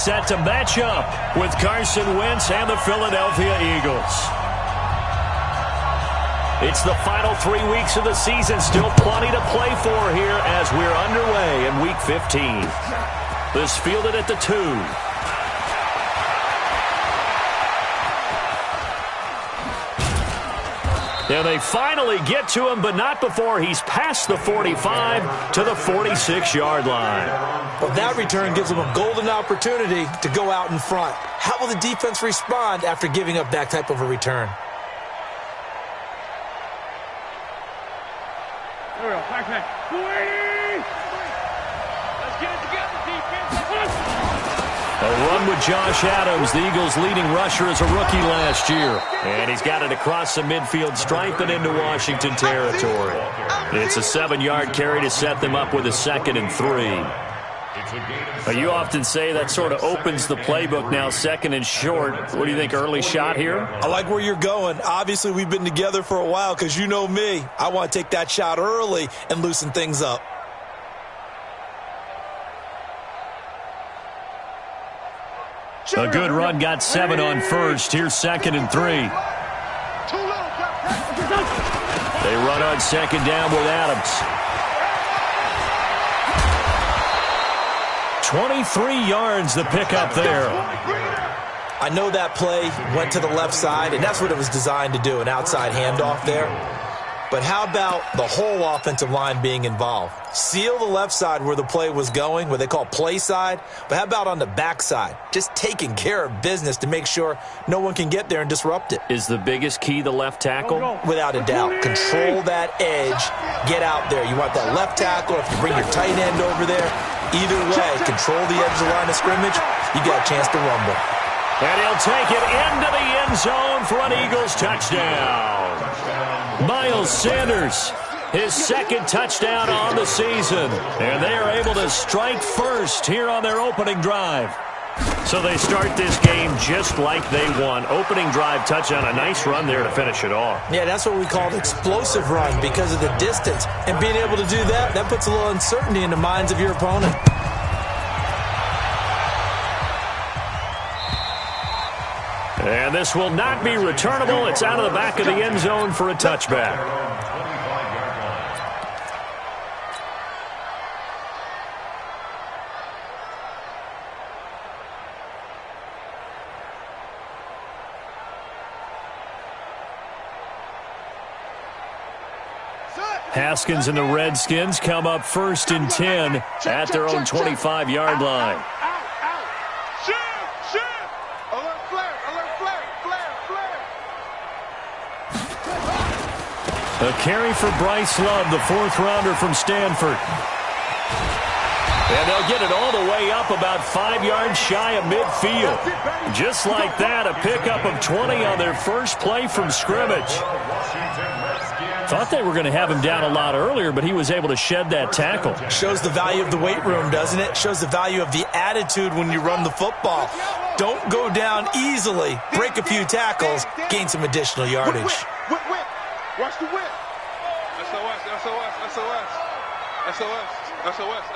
Set to match up with Carson Wentz and the Philadelphia Eagles. It's the final 3 weeks of the season. Still plenty to play for here as we're underway in Week 15. This fielded at the 2. And they finally get to him, but not before he's past the 45 to the 46-yard line. Well, that return gives them a golden opportunity to go out in front. How will the defense respond after giving up that type of a return? There we go. Back. Let's get it together, defense. A run with Josh Adams, the Eagles' leading rusher as a rookie last year. And he's got it across the midfield stripe and into Washington territory. It's a 7-yard carry to set them up with a 2nd and 3. You often say that sort of opens the playbook now, 2nd and short. What do you think, early shot here? I like where you're going. Obviously, we've been together for a while because you know me. I want to take that shot early and loosen things up. A good run got 7 on first. Here's 2nd and 3. They run on 2nd down with Adams. 23 yards the pickup there. I know that play went to the left side, and that's what it was designed to do, an outside handoff there. But how about the whole offensive line being involved? Seal the left side where the play was going, what they call play side. But how about on the back side? Just taking care of business to make sure no one can get there and disrupt it. Is the biggest key the left tackle? Without a doubt. Control that edge. Get out there. You want that left tackle. If you bring your tight end over there, either way, control the edge of the line of scrimmage, you got a chance to rumble. And he'll take it into the end zone for an Eagles touchdown. Miles Sanders, his 2nd touchdown on the season. And they are able to strike first here on their opening drive. So they start this game just like they won. Opening drive touchdown, a nice run there to finish it off. Yeah, that's what we call an explosive run because of the distance. And being able to do that, that puts a little uncertainty in the minds of your opponent. And this will not be returnable. It's out of the back of the end zone for a touchback. Haskins and the Redskins come up 1st and 10 at their own 25-yard line. A carry for Bryce Love, the 4th-rounder from Stanford. And they'll get it all the way up about 5 yards shy of midfield. Just like that, a pickup of 20 on their first play from scrimmage. Thought they were going to have him down a lot earlier, but he was able to shed that tackle. Shows the value of the weight room, doesn't it? Shows the value of the attitude when you run the football. Don't go down easily. Break a few tackles. Gain some additional yardage. Whip. Watch the whip.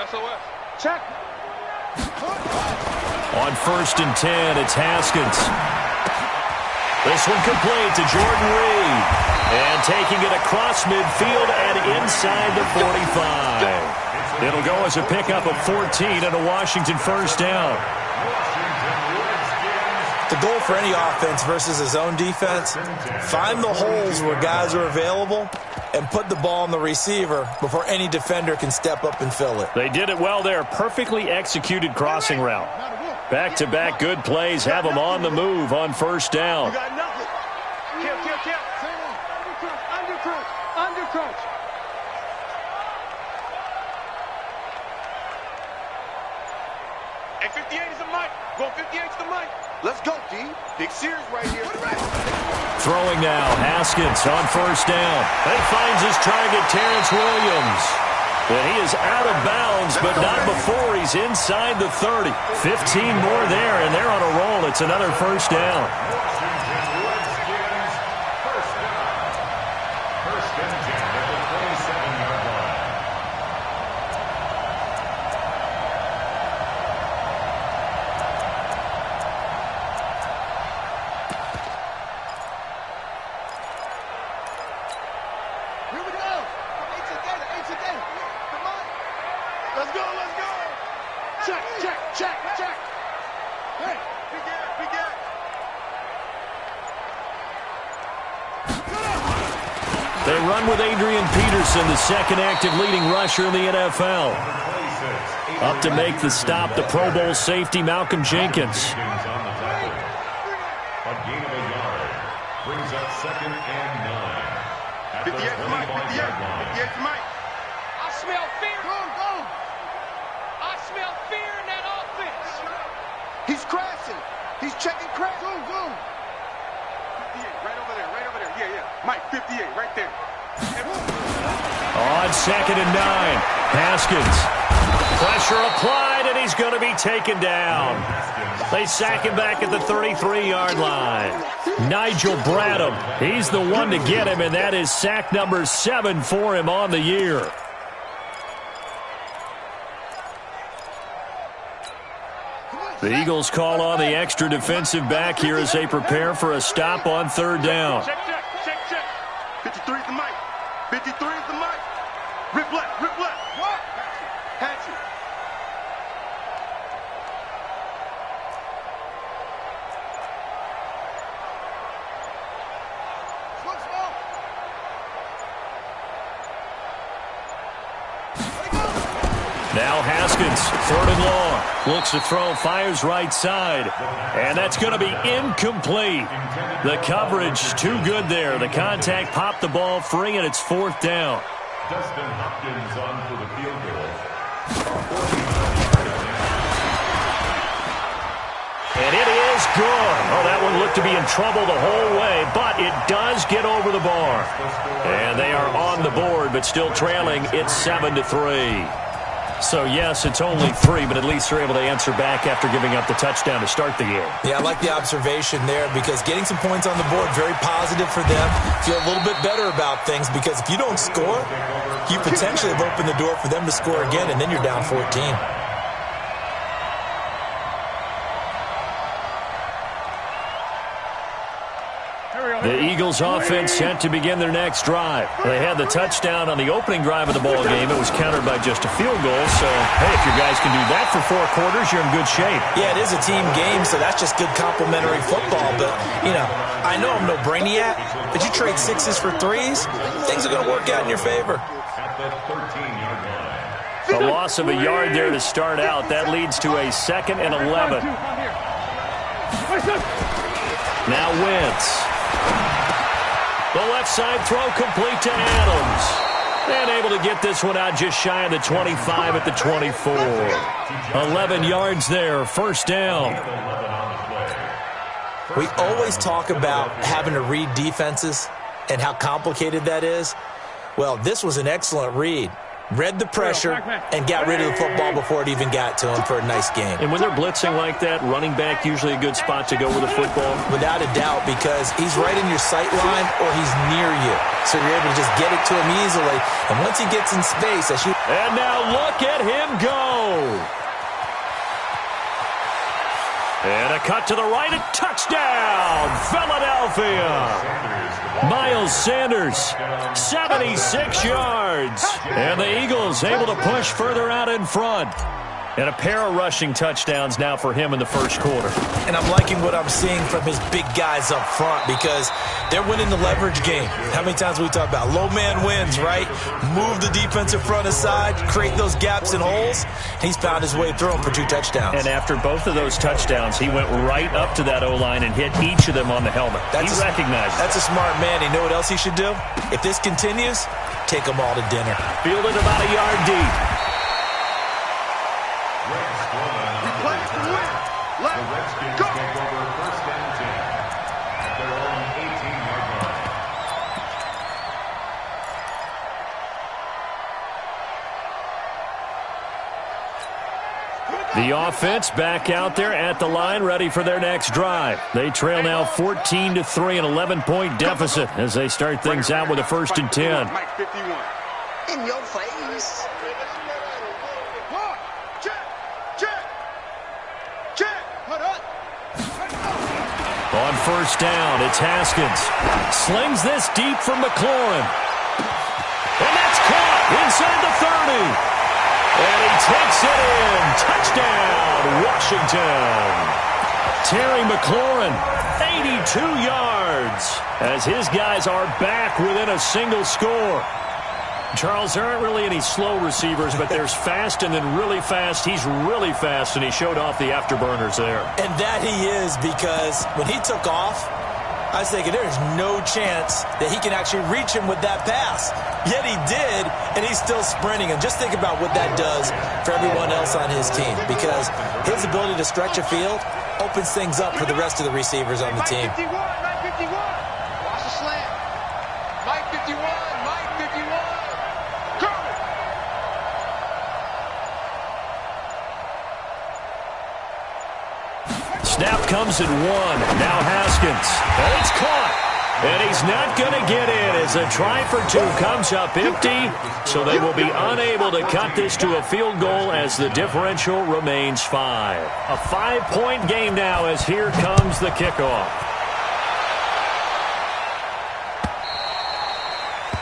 SOS. Check. On 1st and 10, it's Haskins. This one complete to Jordan Reed. And taking it across midfield and inside the 45. It'll go as a pickup of 14 and a Washington 1st down. The goal for any offense versus his own defense, find the holes where guys are available and put the ball on the receiver before any defender can step up and fill it. They did it well there. Perfectly executed crossing route. Back-to-back good plays have them on the move on 1st down. Undercrunch. And 58 is the mic. Go 58 to the mic. Let's go, D. Big series right here. Throwing now, Haskins on 1st down. And finds his target, Terrence Williams. And he is out of bounds, but not before he's inside the 30. 15 more there, and they're on a roll. It's another 1st down. They run with Adrian Peterson, the second active leading rusher in the NFL. Up to make the stop, the Pro Bowl safety, Malcolm Jenkins. A gain of a yard brings up 2nd and 9. 58 to Mike, 58 to Mike. I smell fear. Go. I smell fear in that offense. He's crashing. He's checking crash. Go. 58, right over there. Yeah. Mike, 58, right there. On 2nd and 9, Haskins. Pressure applied, and he's going to be taken down. They sack him back at the 33-yard line. Nigel Bradham, he's the one to get him, and that is sack number 7 for him on the year. The Eagles call on the extra defensive back here as they prepare for a stop on 3rd down. Check. 53 is the Mike. 53 is the Mike. Rip left. What? Hatchet. Now Haskins, 3rd and long. Looks to throw, fires right side. And that's going to be incomplete. The coverage too good there. The contact popped the ball free, and it's 4th down. Dustin Hopkins on for the field goal. And it is good. Oh, that one looked to be in trouble the whole way, but it does get over the bar. And they are on the board, but still trailing. It's 7-3. So, yes, it's only 3, but at least they're able to answer back after giving up the touchdown to start the game. Yeah, I like the observation there because getting some points on the board, very positive for them. Feel a little bit better about things because if you don't score, you potentially have opened the door for them to score again, and then you're down 14. The Eagles offense set to begin their next drive. They had the touchdown on the opening drive of the ball game. It was countered by just a field goal. So, hey, if your guys can do that for 4 quarters, you're in good shape. Yeah, it is a team game, so that's just good complementary football. But, I know I'm no brainiac, but you trade 6s for 3s, things are going to work out in your favor. At the 13-yard line. A loss of a yard there to start out. That leads to a 2nd and 11. Now Wentz. The left side throw complete to Adams. And able to get this one out just shy of the 25 at the 24. 11 yards there, 1st down. We always talk about having to read defenses and how complicated that is. Well, this was an excellent read. Read the pressure and got rid of the football before it even got to him for a nice game. And when they're blitzing like that, running back usually a good spot to go with the football? Without a doubt, because he's right in your sight line or he's near you. So you're able to just get it to him easily. And once he gets in space, and now look at him go. And a cut to the right, a touchdown, Philadelphia. Miles Sanders, 76 yards. And the Eagles able to push further out in front. And a pair of rushing touchdowns now for him in the 1st quarter. And I'm liking what I'm seeing from his big guys up front because they're winning the leverage game. How many times we talk about low man wins, right? Move the defensive front aside, create those gaps and holes. He's found his way through them for 2 touchdowns. And after both of those touchdowns, he went right up to that O-line and hit each of them on the helmet. He recognized it. That's a smart man. You know what else he should do? If this continues, take them all to dinner. Fielded about a yard deep. The Redskins take over 1st and 10 at their own 18-yard line. The offense back out there at the line, ready for their next drive. They trail now 14-3, an 11-point deficit as they start things out with a 1st and 10. Mike 51. In your face. On 1st down, it's Haskins. Slings this deep from McLaurin. And that's caught inside the 30. And he takes it in. Touchdown, Washington. Terry McLaurin, 82 yards, as his guys are back within a single score. Charles, there aren't really any slow receivers, but there's fast and then really fast. He's really fast, and he showed off the afterburners there. And that he is, because when he took off, I was thinking there's no chance that he can actually reach him with that pass. Yet he did, and he's still sprinting. And just think about what that does for everyone else on his team, because his ability to stretch a field opens things up for the rest of the receivers on the team. Mike 51, Mike 51. Watch the slant. Mike 51, Mike 51. Coming. Snap comes at 1. Now Haskins. And it's caught. And he's not going to get in as a try for 2 comes up empty. So they will be unable to cut this to a field goal as the differential remains 5. A 5-point game now as here comes the kickoff.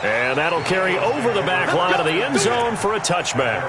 And that'll carry over the back line of the end zone for a touchback.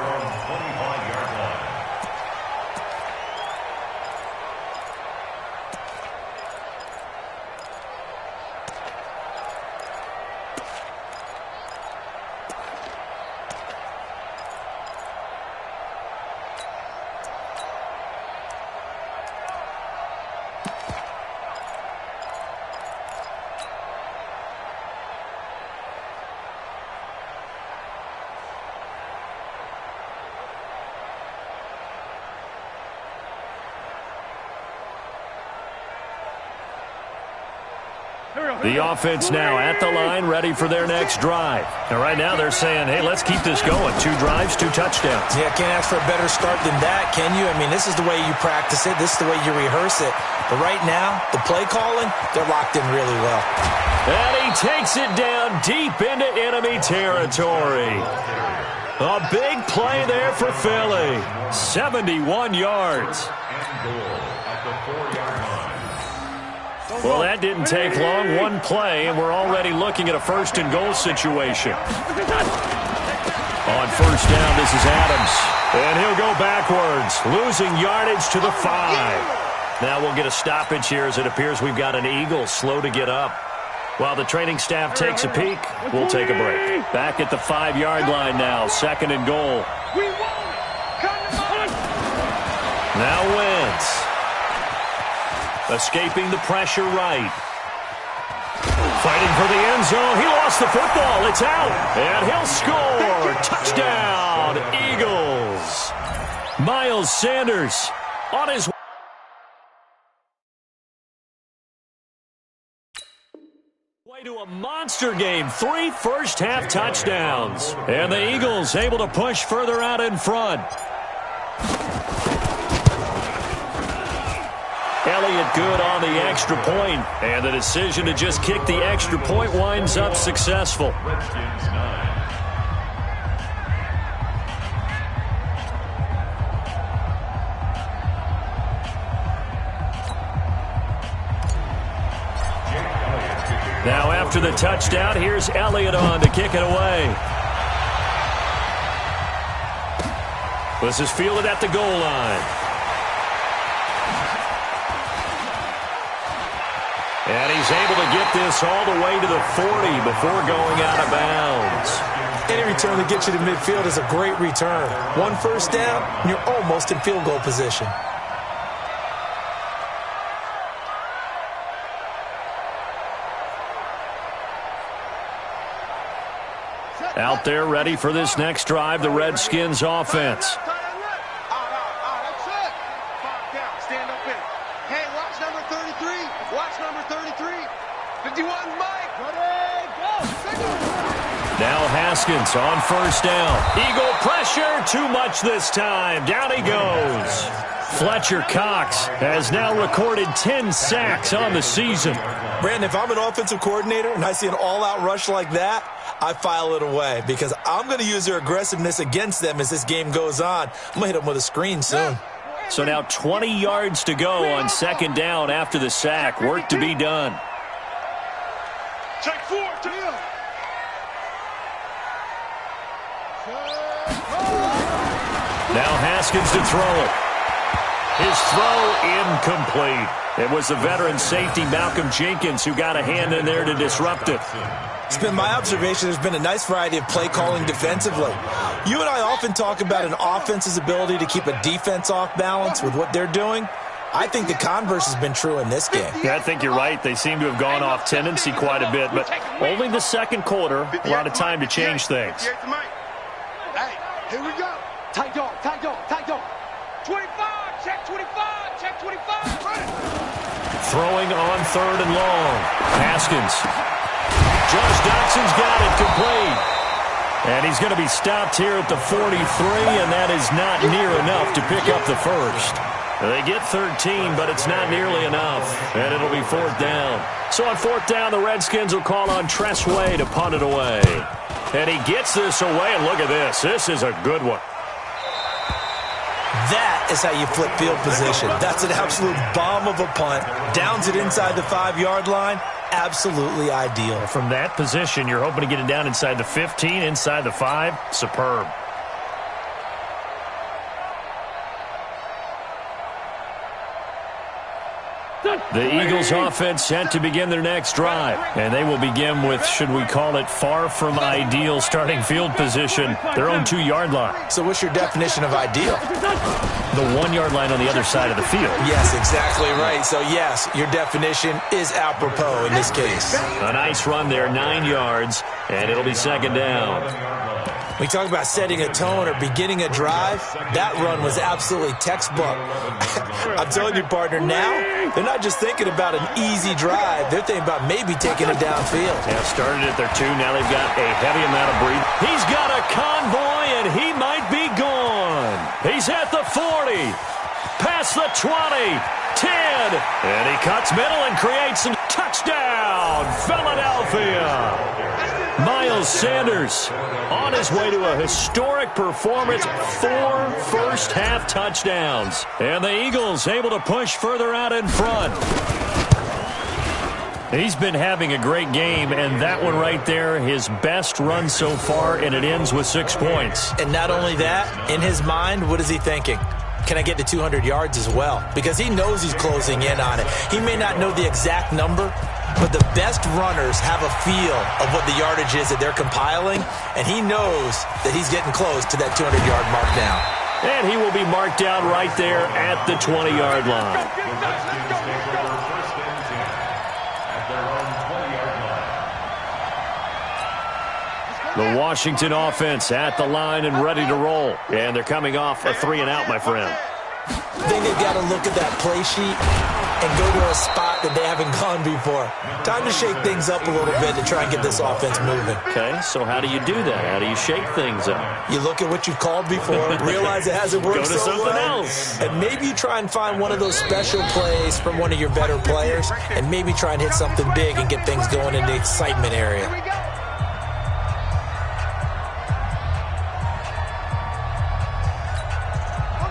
The offense now at the line, ready for their next drive. And right now they're saying, hey, let's keep this going. 2 drives, 2 touchdowns. Yeah, can't ask for a better start than that, can you? I mean, this is the way you practice it. This is the way you rehearse it. But right now, the play calling, they're locked in really well. And he takes it down deep into enemy territory. A big play there for Philly. 71 yards. Well, that didn't take long. 1 play, and we're already looking at a 1st and goal situation. On 1st down, this is Adams. And he'll go backwards, losing yardage to the 5. Now we'll get a stoppage here as it appears we've got an Eagle slow to get up. While the training staff takes a peek, we'll take a break. Back at the 5-yard line now, 2nd and goal. Now Wentz. Escaping the pressure right. Fighting for the end zone. He lost the football. It's out. And he'll score. Touchdown, Eagles. Miles Sanders on his way to a monster game. 3 first-half touchdowns. And the Eagles able to push further out in front. Elliott good on the extra point, and the decision to just kick the extra point winds up successful. Redskins 9. Now after the touchdown, here's Elliott on to kick it away. This is fielded at the goal line. And he's able to get this all the way to the 40 before going out of bounds. Any return to get you to midfield is a great return. 1 first down, and you're almost in field goal position. Out there ready for this next drive, the Redskins offense. Stand up in. Hey, watch number 33. Watch number 33. 51, Mike. Ready, go. Now Haskins on 1st down. Eagle pressure, too much this time. Down he goes. Fletcher Cox has now recorded 10 sacks on the season. Brandon, if I'm an offensive coordinator and I see an all-out rush like that, I file it away because I'm going to use their aggressiveness against them as this game goes on. I'm going to hit them with a screen soon. So now 20 yards to go on 2nd down after the sack. Work to be done. Take 4, Tim. Now Haskins to throw it. His throw incomplete. It was the veteran safety Malcolm Jenkins who got a hand in there to disrupt it. It's been my observation there's been a nice variety of play calling defensively. You and I often talk about an offense's ability to keep a defense off balance with what they're doing. I think the converse has been true in this game. Yeah, I think you're right. They seem to have gone off tendency quite a bit, but only the second quarter, a lot of time to change things. Hey, here we go. Tight dog, tight dog, tight dog. 25, check 25, check 25. Throwing on 3rd and long. Haskins. Josh Doxson's got it complete. And he's going to be stopped here at the 43, and that is not near enough to pick up the first. They get 13, but it's not nearly enough, and it'll be 4th down. So on 4th down, the Redskins will call on Tress Way to punt it away. And he gets this away, and look at this. This is a good one. That is how you flip field position. That's an absolute bomb of a punt. Downs it inside the 5-yard line. Absolutely ideal. From that position, you're hoping to get it down inside the 15, inside the 5. Superb. The Eagles offense set to begin their next drive, and they will begin with, should we call it, far from ideal starting field position, their own 2-yard line. So what's your definition of ideal? The 1-yard line on the other side of the field. Yes, exactly right. So yes, your definition is apropos in this case. A nice run there, 9 yards, and it'll be 2nd down. We talk about setting a tone or beginning a drive. That run was absolutely textbook. I'm telling you, partner, now they're not just thinking about an easy drive. They're thinking about maybe taking it downfield. Yeah, started at their 2. Now they've got a heavy amount of breathing. He's got a convoy, and he might be gone. He's at the 40, past the 20, 10, and he cuts middle and creates some touchdown, Philadelphia. Miles Sanders on his way to a historic performance, 4 first-half touchdowns. And the Eagles able to push further out in front. He's been having a great game, and that one right there, his best run so far, and it ends with 6 points. And not only that, in his mind, what is he thinking? Can I get to 200 yards as well? Because he knows he's closing in on it. He may not know the exact number, but the best runners have a feel of what the yardage is that they're compiling, and he knows that he's getting close to that 200-yard mark now. And he will be marked down right there at the 20-yard line. The Redskins take over 1st and 10 at their own 20-yard line. The Washington offense at the line and ready to roll. And they're coming off a 3-and-out, my friend. I think they've got to look at that play sheet and go to a spot that they haven't gone before. Time to shake things up a little bit to try and get this offense moving. Okay, so how do you do that? How do you shake things up? You look at what you've called before, realize it hasn't worked Go to so something well, else. and maybe you try and find one of those special plays from one of your better players, and maybe try and hit something big and get things going in the excitement area.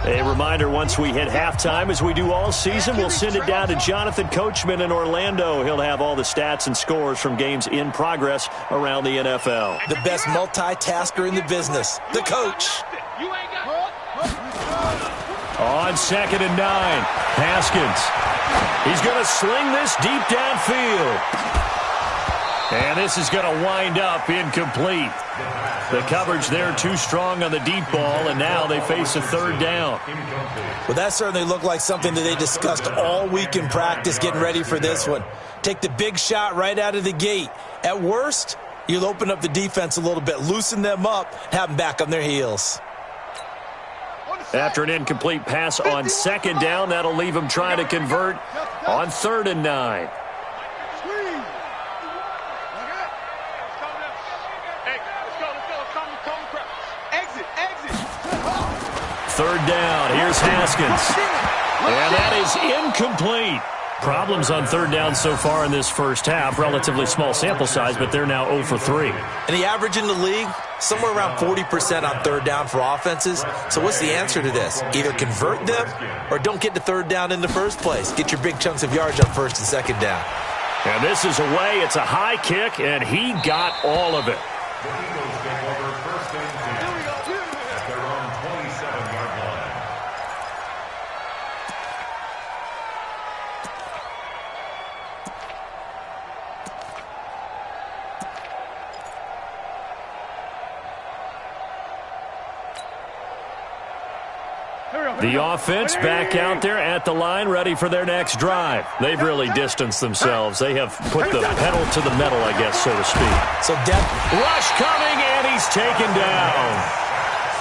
A reminder, once we hit halftime, as we do all season, we'll send it down to Jonathan Coachman in Orlando. He'll have all the stats and scores from games in progress around the NFL. The best multitasker in the business, the coach. On 2nd and 9, Haskins. He's going to sling this deep downfield. And this is going to wind up incomplete. The coverage there too strong on the deep ball, and now they face a 3rd down. Well, that certainly looked like something that they discussed all week in practice getting ready for this one. Take the big shot right out of the gate. At worst, you'll open up the defense a little bit, loosen them up, have them back on their heels. After an incomplete pass on 2nd down, that'll leave them trying to convert on 3rd and 9. Third down. Here's Haskins. And that is incomplete. Problems on 3rd down so far in this first half. Relatively small sample size, but they're now 0 for 3. And the average in the league, somewhere around 40% on 3rd down for offenses. So what's the answer to this? Either convert them or don't get to 3rd down in the first place. Get your big chunks of yards on 1st and 2nd down. And this is away. It's a high kick, and he got all of it. The Eagles take over 1st and 10 at their own 27-yard line. The offense back out there at the line, ready for their next drive. They've really distanced themselves. They have put the pedal to the metal, I guess, so to speak. So depth. Rush coming, and he's taken down.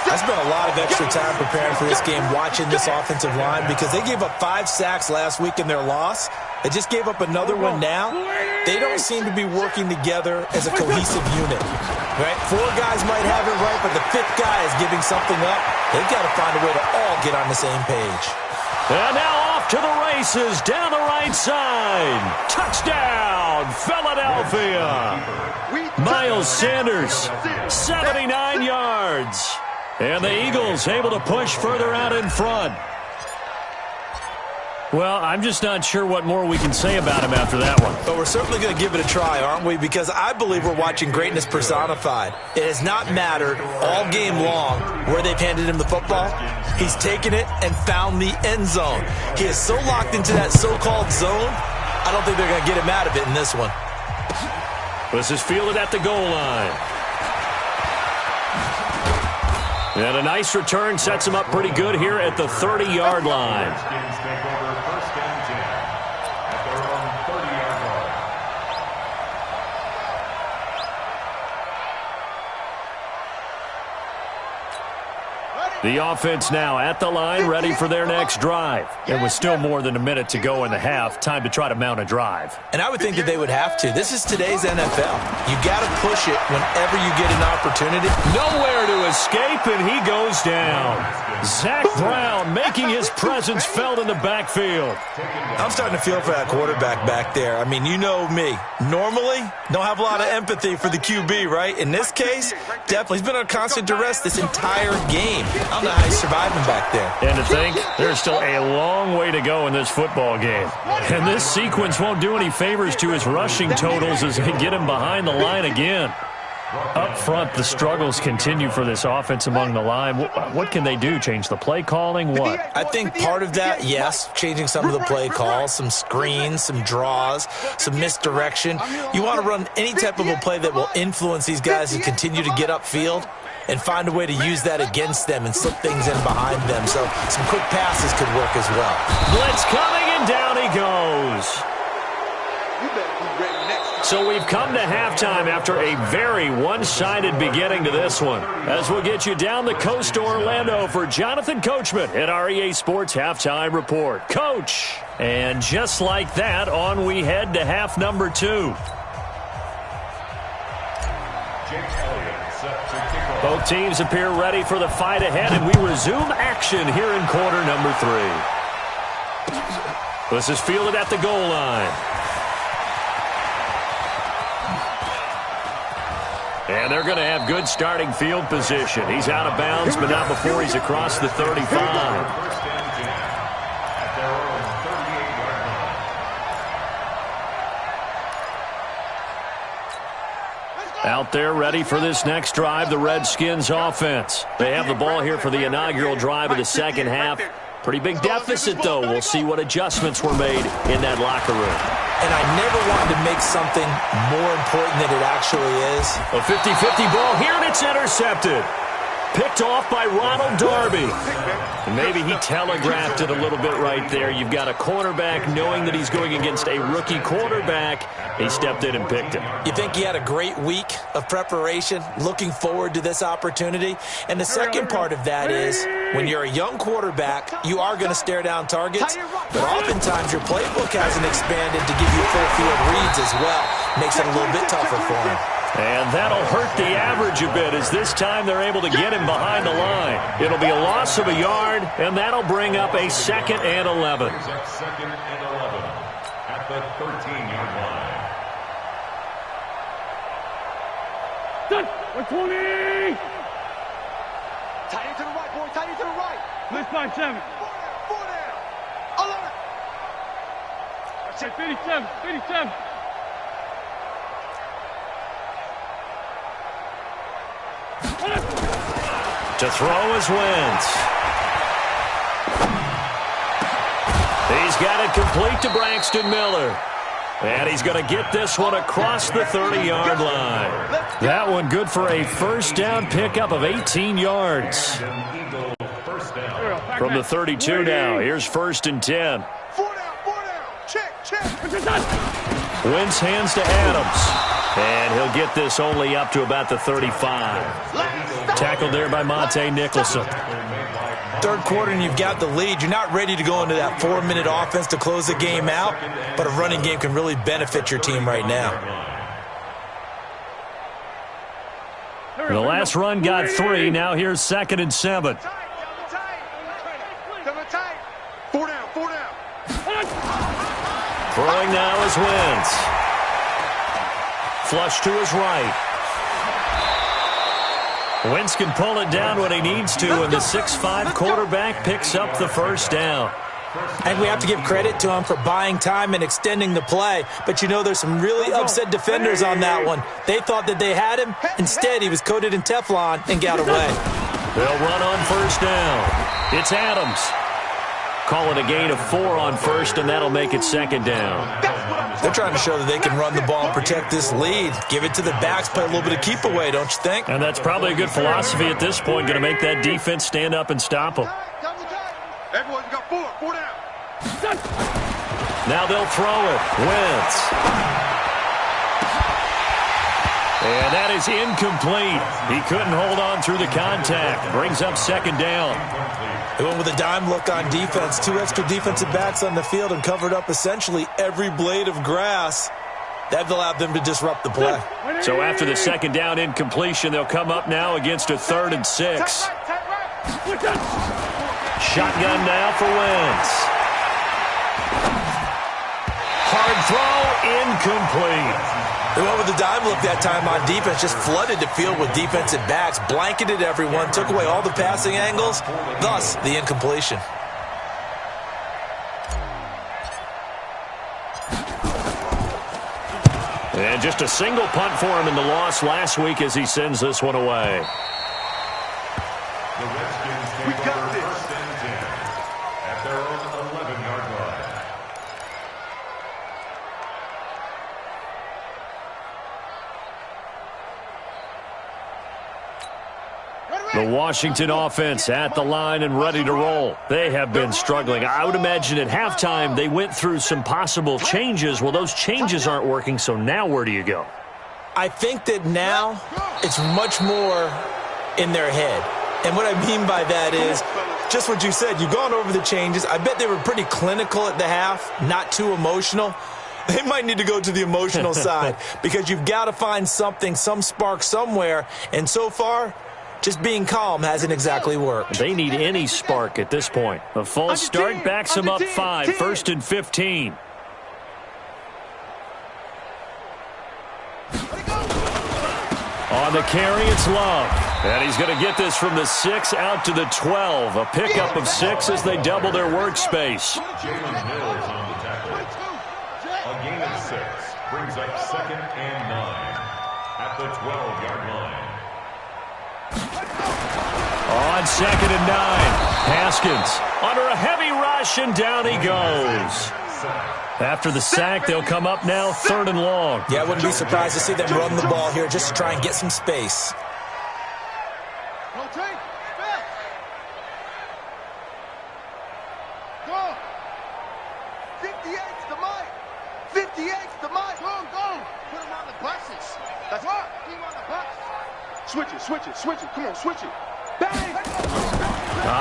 I spent a lot of extra time preparing for this game, watching this offensive line, because they gave up 5 sacks last week in their loss. They just gave up another one now. They don't seem to be working together as a cohesive unit. Right? 4 guys might have it right, but the 5th guy is giving something up. They've got to find a way to all get on the same page. And now off to the races, down the right side. Touchdown, Philadelphia. Miles Sanders, 79 yards. And the Eagles able to push further out in front. Well, I'm just not sure what more we can say about him after that one. But we're certainly going to give it a try, aren't we? Because I believe we're watching greatness personified. It has not mattered all game long where they've handed him the football. He's taken it and found the end zone. He is so locked into that so-called zone, I don't think they're going to get him out of it in this one. This is fielded at the goal line. And a nice return sets him up pretty good here at the 30-yard line. Redskins take over 1st and 10 at their own 30-yard line. The offense now at the line, ready for their next drive. And with still more than a minute to go in the half, time to try to mount a drive. And I would think that they would have to. This is today's NFL. You got to push it whenever you get an opportunity. Nowhere to escape, and he goes down. Zach Brown making his presence felt in the backfield. I'm starting to feel for that quarterback back there. I mean, you know me. Normally, don't have a lot of empathy for the QB, right? In this case, definitely. He's been on constant duress this entire game. I don't know how he's surviving back there. And to think, there's still a long way to go in this football game. And this sequence won't do any favors to his rushing totals as they get him behind the line again. Up front, the struggles continue for this offense among the line. What can they do? Change the play calling? What? I think part of that, yes, changing some of the play calls, some screens, some draws, some misdirection. You want to run any type of a play that will influence these guys to continue to get upfield and find a way to use that against them and slip things in behind them. So some quick passes could work as well. Blitz coming, and down he goes. So we've come to halftime after a very one-sided beginning to this one. As we'll get you down the coast to Orlando for Jonathan Coachman at our EA Sports Halftime Report. Coach! And just like that, on we head to half number 2. Both teams appear ready for the fight ahead, and we resume action here in quarter number 3. This is fielded at the goal line. And they're going to have good starting field position. He's out of bounds, but not before he's across the 35. Out there ready for this next drive, the Redskins offense. They have the ball here for the inaugural drive of the second half. Pretty big deficit, though. We'll see what adjustments were made in that locker room. And I never wanted to make something more important than it actually is. A 50-50 ball here, and it's intercepted. Picked off by Ronald Darby. And maybe he telegraphed it a little bit right there. You've got a cornerback knowing that he's going against a rookie quarterback. He stepped in and picked him. You think he had a great week of preparation, looking forward to this opportunity? And the second part of that is, when you're a young quarterback, you are going to stare down targets, but oftentimes your playbook hasn't expanded to give you full field reads as well. Makes it a little bit tougher for him. And that'll hurt the average a bit, as this time they're able to get him behind the line. It'll be a loss of a yard, and that'll bring up a 2nd and 11. Second and 11 at the 13-yard line. 120! Tight end to the right, boy. Tight end to the right. Blitz by 7. 4 down. 11. That's it. 57. 57. To throw is Wentz. He's got it complete to Braxton Miller. And he's going to get this one across the 30-yard line. That one good for a first down pickup of 18 yards. From the 32 now, here's 1st and 10. 4 down, 4 down. Check. Wentz hands to Adams. And he'll get this only up to about the 35. Tackled there by Monte Nicholson. Third quarter and you've got the lead. You're not ready to go into that 4-minute offense to close the game out, but a running game can really benefit your team right now. The last run got 3. Now here's 2nd and 7. Double tight. 4 down, 4 down. Throwing now is Wentz. Flush to his right. Wentz can pull it down when he needs to, and the 6'5" quarterback picks up the 1st down. And we have to give credit to him for buying time and extending the play. But you know there's some really upset defenders on that one. They thought that they had him. Instead, he was coated in Teflon and got away. They'll run on 1st down. It's Adams. Call it a gain of 4 on 1st, and that'll make it 2nd down. They're trying to show that they can run the ball and protect this lead. Give it to the backs, play a little bit of keep away, don't you think? And that's probably a good philosophy at this point, going to make that defense stand up and stop them. Everyone's got 4 down. Now they'll throw it. Wentz. And that is incomplete. He couldn't hold on through the contact. Brings up 2nd down. They went with a dime look on defense. 2 extra defensive backs on the field and covered up essentially every blade of grass. That allowed them to disrupt the play. So after the 2nd down incompletion, they'll come up now against a 3rd and 6. Shotgun now for Wentz. Hard throw, incomplete. They went with the dime look that time on defense, just flooded the field with defensive backs, blanketed everyone, took away all the passing angles, thus the incompletion. And just a single punt for him in the loss last week as he sends this one away. The Redskins take over 1st and 10 at their own 11-yard line. The Washington offense at the line and ready to roll. They have been struggling. I would imagine at halftime they went through some possible changes. Well, those changes aren't working, so now where do you go? I think that now it's much more in their head. And what I mean by that is just what you said. You've gone over the changes. I bet they were pretty clinical at the half, not too emotional. They might need to go to the emotional side because you've got to find something, some spark somewhere. And so far, just being calm hasn't exactly worked. They need any spark at this point. A false start backs them up 5, 1st and 15. On the carry, it's Love. And he's going to get this from the 6 out to the 12. A pickup of 6 as they double their workspace. Jalen Mills on the tackle. A gain of 6 brings up 2nd and 9 at the 12-yard line. On 2nd and 9, Haskins under a heavy rush, and down he goes. After the sack, they'll come up now 3rd and long. Yeah, I wouldn't be surprised to see them run the ball here just to try and get some space. Rotate. Go. 58's the mic. 58's the mic. Go. Put him on the buses. That's right. Keep him on the bus. Switch it. Come on, switch it. Bang.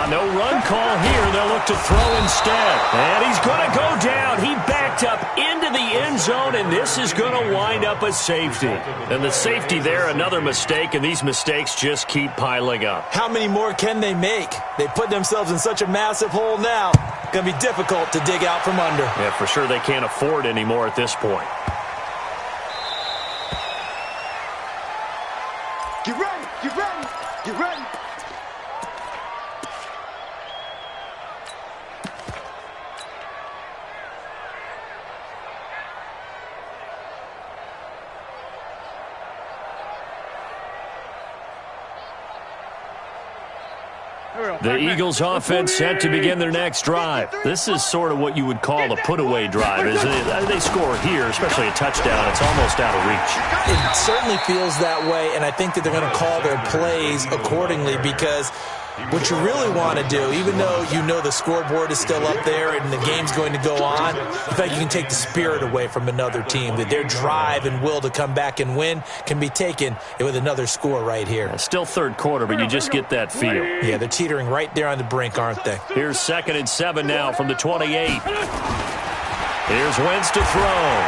No run call here. They'll look to throw instead. And he's going to go down. He backed up into the end zone, and this is going to wind up a safety. And the safety there, another mistake, and these mistakes just keep piling up. How many more can they make? They put themselves in such a massive hole now. Going to be difficult to dig out from under. Yeah, for sure they can't afford any more at this point. Get ready. The Eagles offense set to begin their next drive. This is sort of what you would call a put-away drive. As they score here, especially a touchdown, it's almost out of reach. It certainly feels that way, and I think that they're going to call their plays accordingly because What you really want to do, even though you know the scoreboard is still up there and the game's going to go on, in fact, you can take the spirit away from another team, that their drive and will to come back and win can be taken with another score right here. Still third quarter, but you just get that feel. Yeah, they're teetering right there on the brink, aren't they? Here's 2nd and 7 now from the 28. Here's Wentz to throw.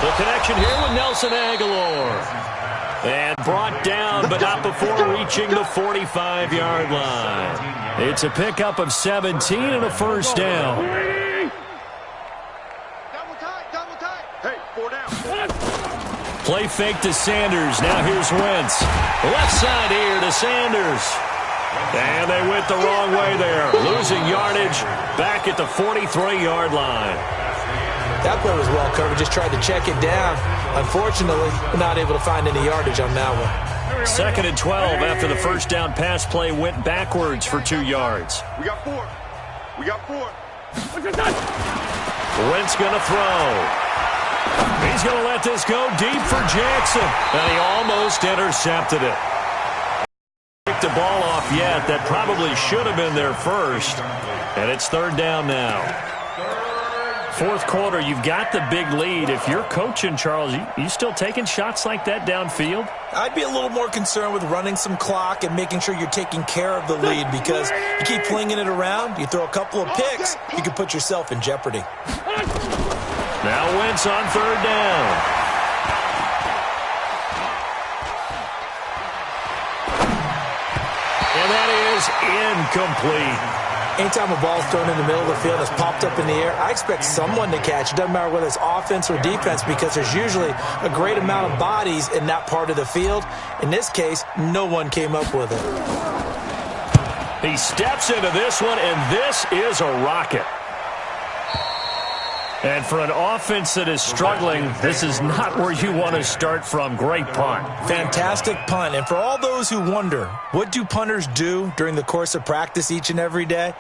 The connection here with Nelson Aguilar. And brought down, but not before reaching the 45-yard line. It's a pickup of 17 and a first down. Double tight. Hey, 4 down. Play fake to Sanders. Now here's Wentz. Left side here to Sanders. And they went the wrong way there. Losing yardage back at the 43-yard line. That play was well covered. Just tried to check it down. Unfortunately, not able to find any yardage on that one. 2nd and 12 after the first down pass play went backwards for 2 yards. We got 4. Wentz going to throw. He's going to let this go deep for Jackson. And he almost intercepted it. Picked the ball off yet. That probably should have been there first. And it's 3rd down now. 4th quarter, you've got the big lead. If you're coaching, Charles, you still taking shots like that downfield? I'd be a little more concerned with running some clock and making sure you're taking care of the lead, because you keep flinging it around, you throw a couple of picks, you can put yourself in jeopardy. Now Wentz on 3rd down. And that is incomplete. Anytime a ball's thrown in the middle of the field and it's popped up in the air, I expect someone to catch. It doesn't matter whether it's offense or defense, because there's usually a great amount of bodies in that part of the field. In this case, no one came up with it. He steps into this one, and this is a rocket. And for an offense that is struggling, this is not where you want to start from. Great punt. Fantastic punt. And for all those who wonder, what do punters do during the course of practice each and every day?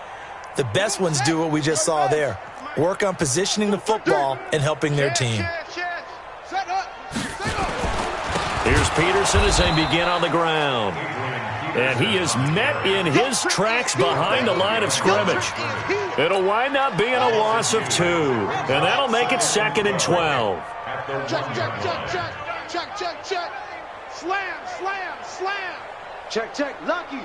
The best ones do what we just saw there. Work on positioning the football and helping their team. Here's Peterson as they begin on the ground. And he is met in his tracks behind the line of scrimmage. It'll wind up being a loss of 2. And that'll make it 2nd and 12. Check. Slam. Check. Lucky.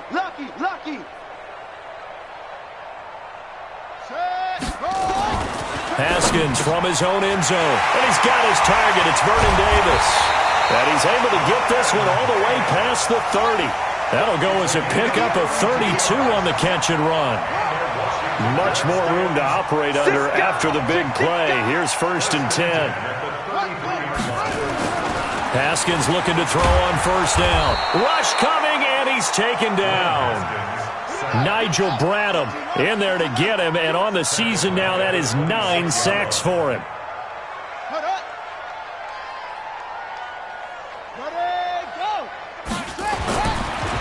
Haskins from his own end zone. And he's got his target. It's Vernon Davis. And he's able to get this one all the way past the 30. That'll go as a pickup of 32 on the catch and run. Much more room to operate under after the big play. Here's 1st and 10. Haskins looking to throw on 1st down. Rush coming, and he's taken down. Nigel Bradham in there to get him, and on the season now, that is 9 sacks for him.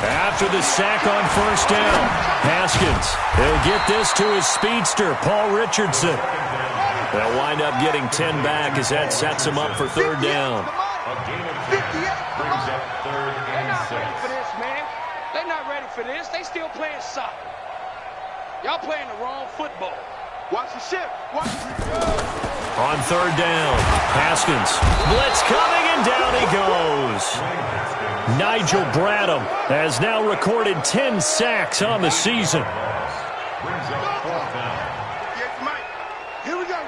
After the sack on 1st down, Haskins, he'll get this to his speedster, Paul Richardson. They'll wind up getting 10 back as that sets him up for 3rd down. A gain of 10 brings up 3rd and 6. They're not ready for this, man. They're not ready for this. They still playing soccer. Y'all playing the wrong football. Watch the shift. On 3rd down, Haskins. Blitz coming, and down he goes. Nigel Bradham has now recorded 10 sacks on the season. Brings up 4th down. Here we go.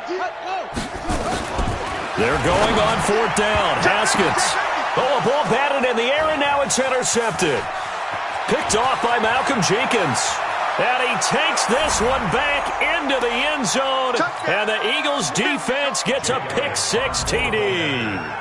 They're going on 4th down. Haskins. Oh, a ball batted in the air, and now it's intercepted. Picked off by Malcolm Jenkins. And he takes this one back into the end zone. And the Eagles defense gets a pick-6 TD.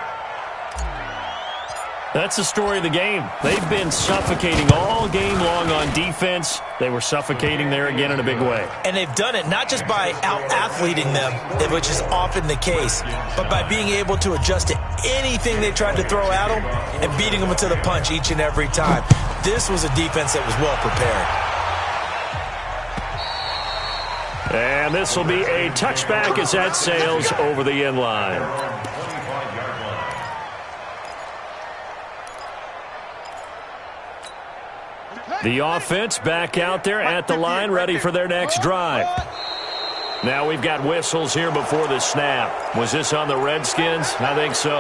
That's the story of the game. They've been suffocating all game long on defense. They were suffocating there again in a big way. And they've done it not just by out-athleting them, which is often the case, but by being able to adjust to anything they tried to throw at them and beating them to the punch each and every time. This was a defense that was well prepared. And this will be a touchback as that sails over the end line. The offense back out there at the line, ready for their next drive. Now we've got whistles here before the snap. Was this on the Redskins? I think so.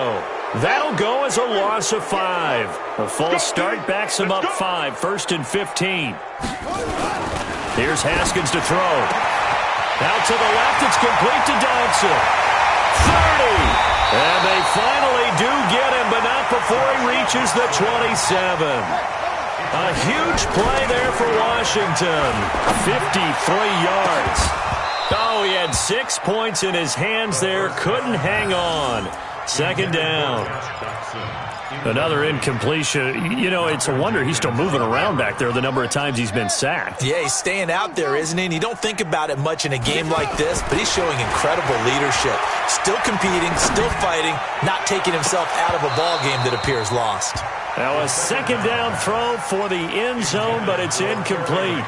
That'll go as a loss of 5. A false start backs them up 5, 1st and 15. Here's Haskins to throw. Out to the left, it's complete to Dodson. 30. And they finally do get him, but not before he reaches the 27. A huge play there for Washington. 53 yards. Oh, he had 6 points in his hands there. Couldn't hang on. 2nd down. Another incompletion. You know, it's a wonder he's still moving around back there the number of times he's been sacked. Yeah, he's staying out there, isn't he? And you don't think about it much in a game like this, but he's showing incredible leadership. Still competing, still fighting, not taking himself out of a ball game that appears lost. Now a 2nd down throw for the end zone, but it's incomplete.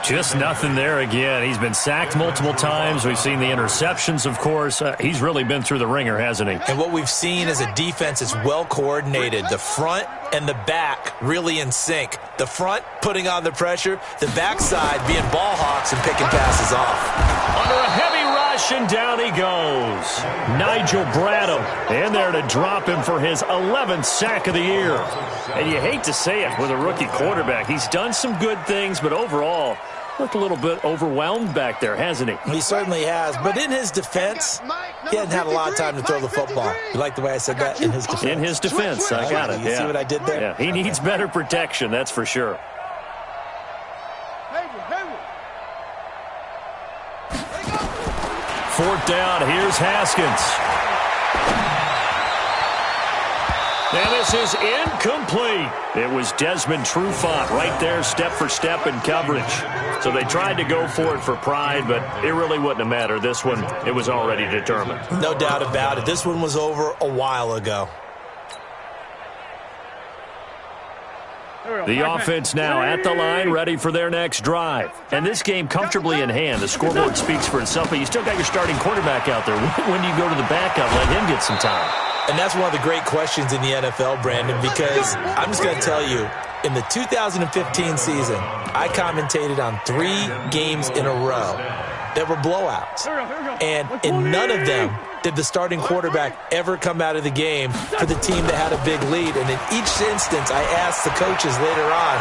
Just nothing there again. He's been sacked multiple times. We've seen the interceptions, of course. He's really been through the ringer, hasn't he? And what we've seen is a defense that's well coordinated. The front and the back really in sync. The front putting on the pressure, the backside being ball hawks and picking passes off. Under a heavy rush, and down he goes. Nigel Bradham in there to drop him for his 11th sack of the year. And you hate to say it with a rookie quarterback. He's done some good things, but overall, looked a little bit overwhelmed back there, hasn't he? He certainly has. But in his defense, he hasn't had a lot of time to throw the football. You like the way I said that? In his defense. In his defense, I got it. You see what I did there? Yeah, he needs better protection, that's for sure. Fourth down, here's Haskins. And this is incomplete. It was Desmond Trufant right there, step for step in coverage. So they tried to go for it for pride, but it really wouldn't have mattered. This one, it was already determined. No doubt about it. This one was over a while ago. The offense now at the line, ready for their next drive. And this game comfortably in hand. The scoreboard speaks for itself, but you still got your starting quarterback out there. When do you go to the backup, let him get some time? And that's one of the great questions in the NFL, Brandon, because I'm just going to tell you, in the 2015 season, I commentated on 3 games in a row that were blowouts. And in none of them did the starting quarterback ever come out of the game for the team that had a big lead. And in each instance, I asked the coaches later on,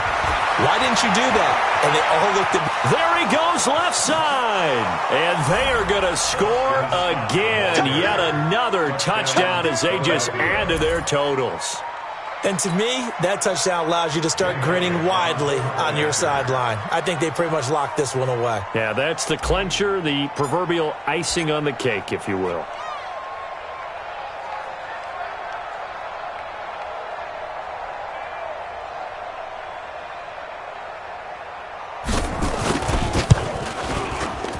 why didn't you do that? And they all looked at me. There he goes, left side. And they are going to score again. Yet another touchdown as they just add to their totals. And to me, that touchdown allows you to start grinning widely on your sideline. I think they pretty much locked this one away. Yeah, that's the clincher, the proverbial icing on the cake, if you will.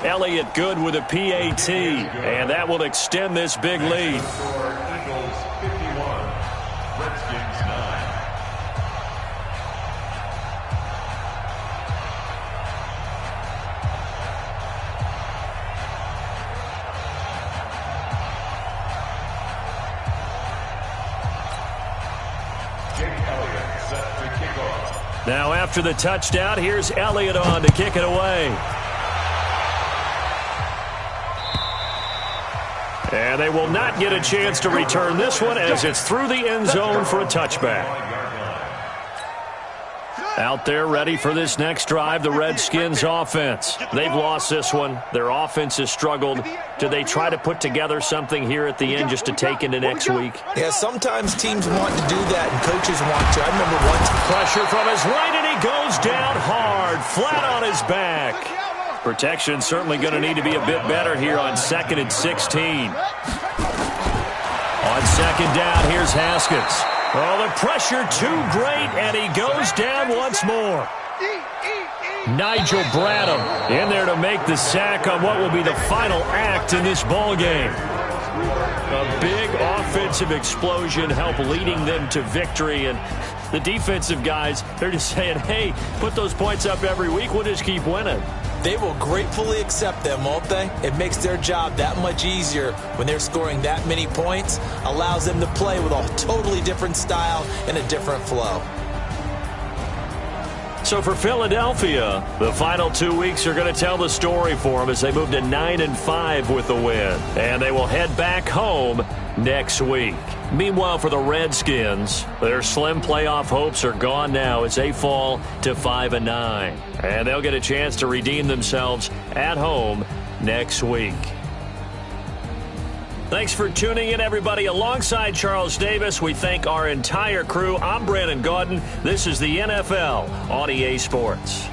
Elliott good with a PAT, and that will extend this big lead. Eagles 51, Redskins 9. Jake Elliott set to kick off. Now after the touchdown, here's Elliott on to kick it away. And they will not get a chance to return this one as it's through the end zone for a touchback. Out there ready for this next drive, the Redskins offense. They've lost this one. Their offense has struggled. Do they try to put together something here at the end just to take into next week? Yeah, sometimes teams want to do that and coaches want to. I remember once. Pressure from his right, and he goes down hard, flat on his back. Protection certainly going to need to be a bit better here on 2nd and 16. On 2nd down, here's Haskins. Oh, the pressure too great, and he goes down once more. Nigel Bradham in there to make the sack on what will be the final act in this ball game. A big offensive explosion help leading them to victory, and the defensive guys, they're just saying, hey, put those points up every week, we'll just keep winning. They will gratefully accept them, won't they? It makes their job that much easier when they're scoring that many points, allows them to play with a totally different style and a different flow. So for Philadelphia, the final 2 weeks are going to tell the story for them as they move to 9-5 with the win. And they will head back home next week. Meanwhile, for the Redskins, their slim playoff hopes are gone now as they fall to 5-9. And they'll get a chance to redeem themselves at home next week. Thanks for tuning in, everybody. Alongside Charles Davis, we thank our entire crew. I'm Brandon Gaudin. This is the NFL on EA Sports.